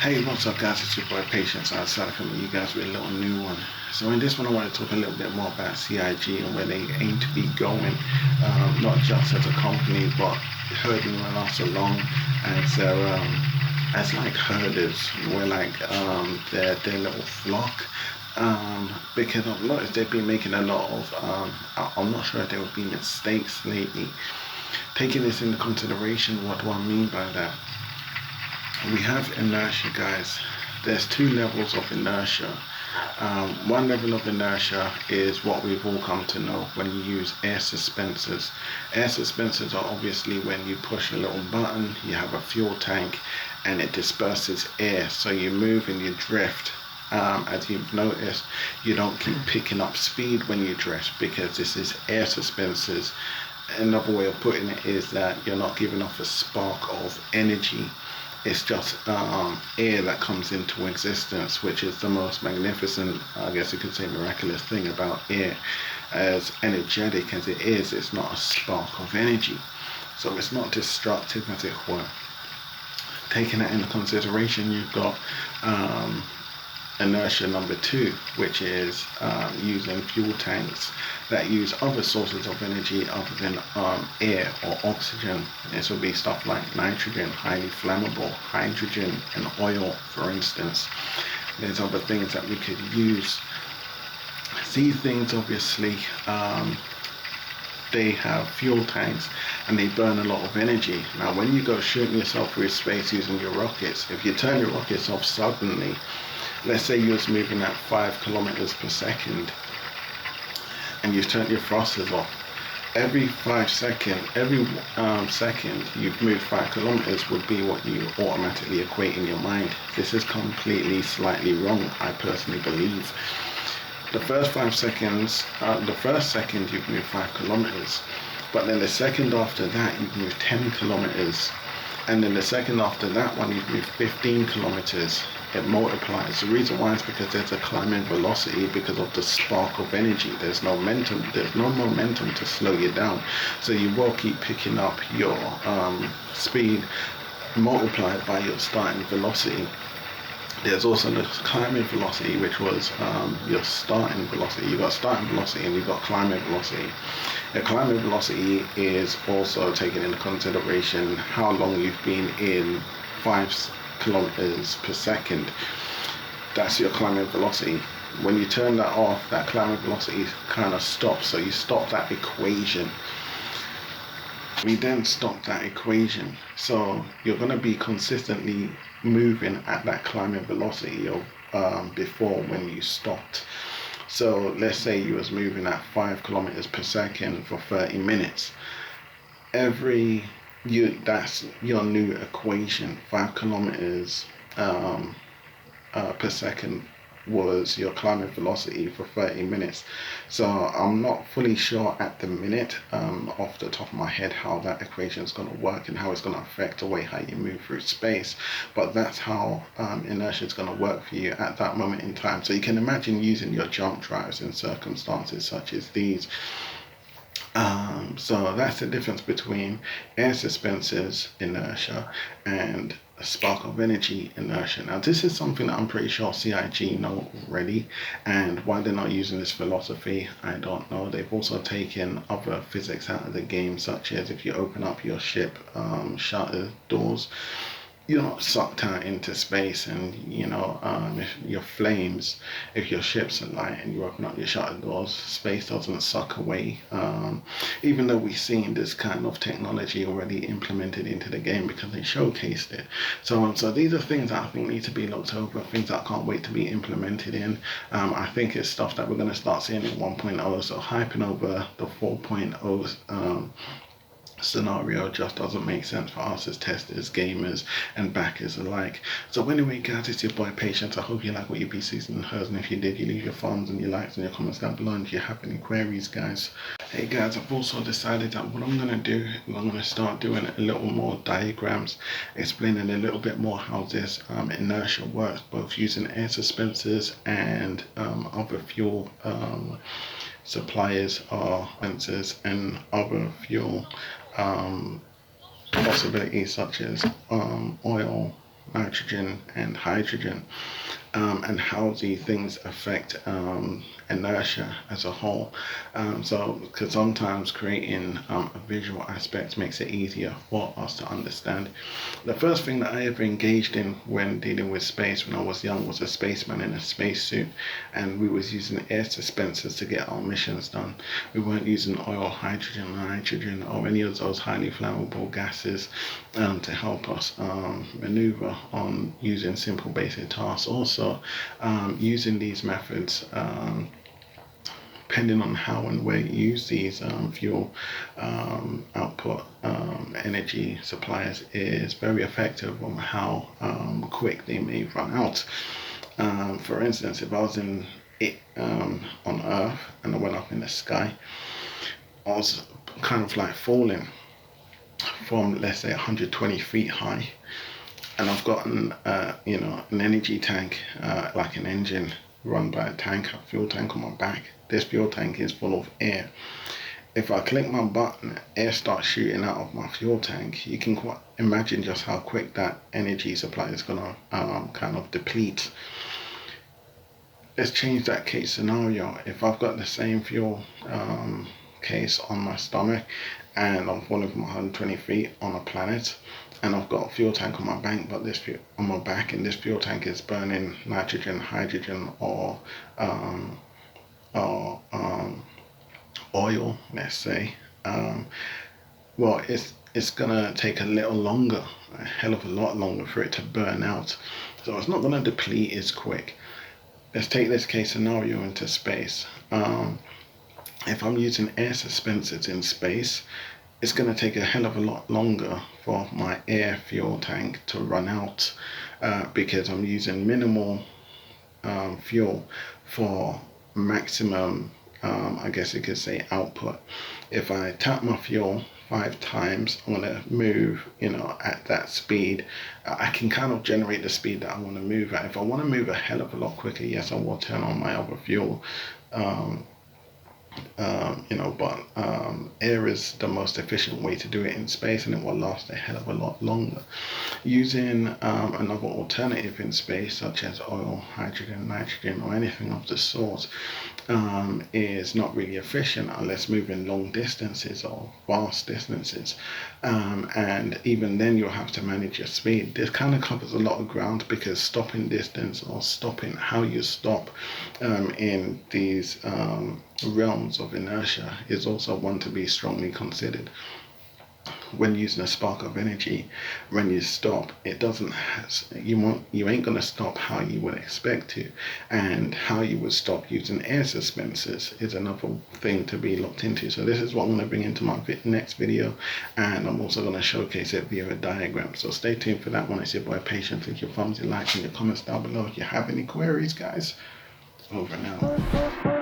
Hey, what's up guys, it's your boy Patience. I decided to come with you guys with a little new one. So in this one I want to talk a little bit more about CIG and where they aim to be going, not just as a company but herding us along as as like herders. We're like their little flock. Because I've noticed they've been making a lot of I'm not sure if there have been mistakes lately. Taking this into consideration, what do I mean by that? We have inertia, guys. There's two levels of inertia. One level of inertia is what we've all come to know when you use air suspensors. Air suspensors are obviously when you push a little button, you have a fuel tank, and it disperses air. So you move and you drift. As you've noticed, you don't keep picking up speed when you drift because this is air suspensors. Another way of putting it is that you're not giving off a spark of energy. It's just air that comes into existence, which is the most magnificent, I guess you could say, miraculous thing about air. As energetic as it is, it's not a spark of energy. So it's not destructive, as it were. Taking that into consideration, you've got inertia number two, which is using fuel tanks that use other sources of energy other than air or oxygen. This will be stuff like nitrogen, highly flammable, hydrogen, and oil, for instance. There's other things that we could use. These things obviously they have fuel tanks and they burn a lot of energy. Now when you go shooting yourself through space using your rockets, if you turn your rockets off suddenly, let's say you was moving at 5 kilometers per second and you've turned your thrusters off. Every second you've moved 5 kilometers would be what you automatically equate in your mind. This is completely slightly wrong, I personally believe. The first 5 seconds, the first second you've moved 5 kilometers, but then the second after that you've moved 10 kilometers, and then the second after that one you've moved 15 kilometers. It multiplies. The reason why is because there's a climbing velocity because of the spark of energy. There's no momentum to slow you down. So you will keep picking up your speed multiplied by your starting velocity. There's also the climbing velocity, which was your starting velocity. You got starting velocity and you got climbing velocity. The climbing velocity is also taking into consideration how long you've been in 5 kilometers per second. That's your climbing velocity. When you turn that off, that climbing velocity kind of stops. So you stop that equation. We then stop that equation. So you're going to be consistently moving at that climbing velocity of before when you stopped. So let's say you was moving at 5 kilometers per second for 30 minutes. That's your new equation. 5 kilometers per second was your climbing velocity for 30 minutes. So I'm not fully sure at the minute off the top of my head how that equation is going to work and how it's going to affect the way how you move through space, but that's how inertia is going to work for you at that moment in time. So you can imagine using your jump drives in circumstances such as these. So that's the difference between air suspensors inertia and a spark of energy inertia. Now this is something that I'm pretty sure CIG know already, and why they're not using this philosophy, I don't know. They've also taken other physics out of the game, such as if you open up your ship shutter doors, you're not sucked out into space, and if your flames, if your ship's alight and you open up your shutter doors, space doesn't suck away. Even though we've seen this kind of technology already implemented into the game because they showcased it. So these are things that I think need to be looked over, things that I can't wait to be implemented in. I think it's stuff that we're going to start seeing in 1.0, so hyping over the 4.0 scenario just doesn't make sense for us as testers, gamers, and backers alike. So anyway guys, it's your boy Patience. I hope you like what you be seeing and heard, and if you did, you leave your thumbs and your likes and your comments down below. And if you have any queries, guys, hey guys, I've also decided that what I'm going to do is I'm going to start doing a little more diagrams, explaining a little bit more how this inertia works, both using air suspensors and other fuel suppliers or sensors and other fuel possibilities such as oil, nitrogen and hydrogen, and how these things affect inertia as a whole. So, because sometimes creating a visual aspect makes it easier for us to understand. The first thing that I ever engaged in when dealing with space when I was young was a spaceman in a spacesuit, and we was using air dispensers to get our missions done. We weren't using oil, hydrogen, nitrogen, or any of those highly flammable gases to help us maneuver on using simple basic tasks. Also, using these methods, depending on how and where you use these fuel output energy suppliers, is very effective on how quick they may run out. For instance, if I was on Earth and I went up in the sky, I was kind of like falling from, let's say, 120 feet high, and I've got an energy tank, like an engine run by a fuel tank on my back. This fuel tank is full of air. If I click my button, air starts shooting out of my fuel tank. You can quite imagine just how quick that energy supply is gonna kind of deplete. Let's change that case scenario. If I've got the same fuel case on my stomach and I'm falling from 120 feet on a planet, and I've got a fuel tank on my back, but this on my back, and this fuel tank is burning nitrogen, hydrogen, or oil, let's say. Well, it's gonna take a little longer, a hell of a lot longer, for it to burn out. So it's not gonna deplete as quick. Let's take this case scenario into space. If I'm using air suspensors in space, it's going to take a hell of a lot longer for my air fuel tank to run out, because I'm using minimal fuel for maximum, I guess you could say, output. If I tap my fuel 5 times, I'm going to move, at that speed. I can kind of generate the speed that I want to move at. If I want to move a hell of a lot quicker, yes, I will turn on my other fuel. But air is the most efficient way to do it in space, and it will last a hell of a lot longer. Using another alternative in space, such as oil, hydrogen, nitrogen, or anything of the sort, is not really efficient unless moving long distances or vast distances, and even then you'll have to manage your speed. This kind of covers a lot of ground, because stopping distance, or stopping how you stop in these realms of inertia, is also one to be strongly considered. When using a spark of energy, when you stop, it doesn't you ain't gonna stop how you would expect to, and how you would stop using air suspensors is another thing to be looked into. So this is what I'm going to bring into my next video, and I'm also going to showcase it via a diagram. So stay tuned for that one. It's your boy Patience. Leave your thumbs, your likes, and your comments down below if you have any queries, guys. Over now.